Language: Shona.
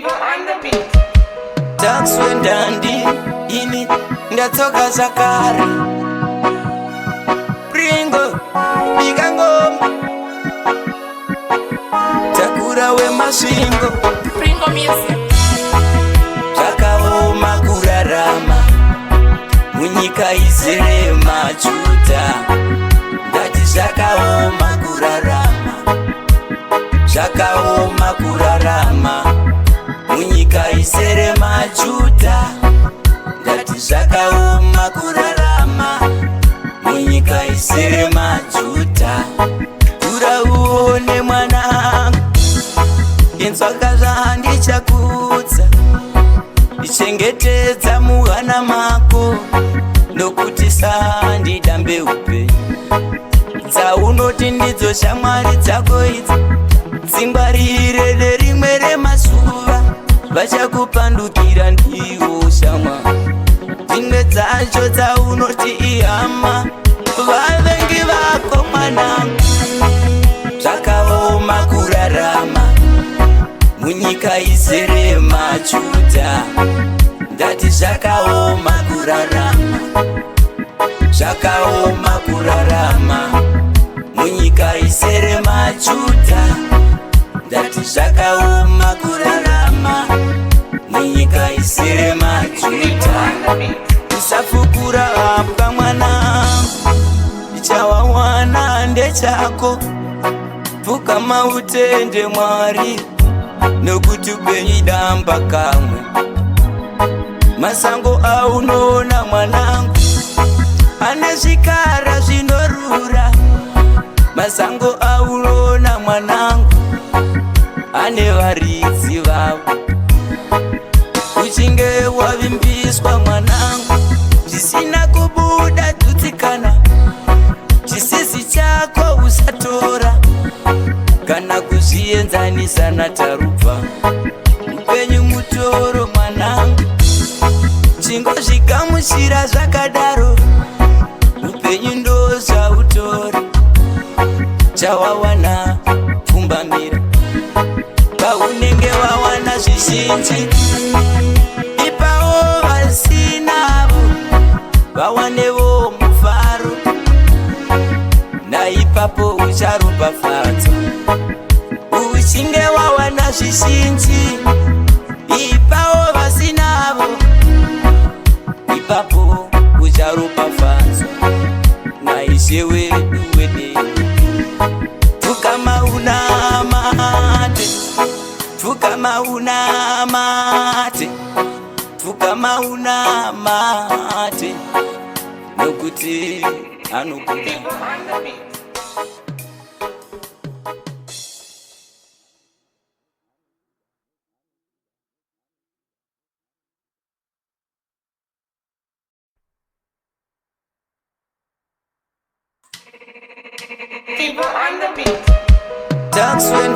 People on the beat. Tax when dandy ini ndatoka zakari Pringo Bigangoma Takura we mashingo Pringo music. Zvakaoma kurarama munyika izere majuta ndati zvakaoma kurarama zvakaoma kurarama munyika izere majuta ndati zvakaoma kurarama munyika izere majuta kura uone mwanangu inzwaka zvandichakudza ichengetedza muhana mako nokuti sandidambe upenyu dzaunoti ndidzo shamwari dzako idzi dzingwarire nerimwe remasuva vachakupandukira ndiwo shamwa dzimwe dzacho dzaunoti ihama vavengi vako mwanangu zvakaoma kurarama munyika izere majuta ndati zvakaoma kurarama zvakaoma kurarama munyika izere majuta ndati zvakaoma kurarama munyika izere majuta usafukura apwa mwanangu ichawawana ndechako pfukama utende Mwari nokuti upenyu damba kamwe masango aunoona mwanangu ane zvikara zvinorura masango aunoona mwanangu ane varidzi vavo uchinge wavimbiswa mwanangu zvisina kubuda tutsikana chisisi chako usatora kana kuzvienzanisa natarubva upenyu mutoro mwanangu chingozvigamuchira zvakadaro upenyu ndo zvautori chawawana pfumbamira paunenge wawana zvizhinji ipawo vasinavo vawanevo mufaro naipapo ucharopafadzwa uchinge wawana zvizhinji ipawo vasinavo ipapo ucharopafadzwa naishe wedu wedenga pfukama unamate pfukama unamate pfukama unamate nokuti anokuda. People on the beat. People on the beat. Tax when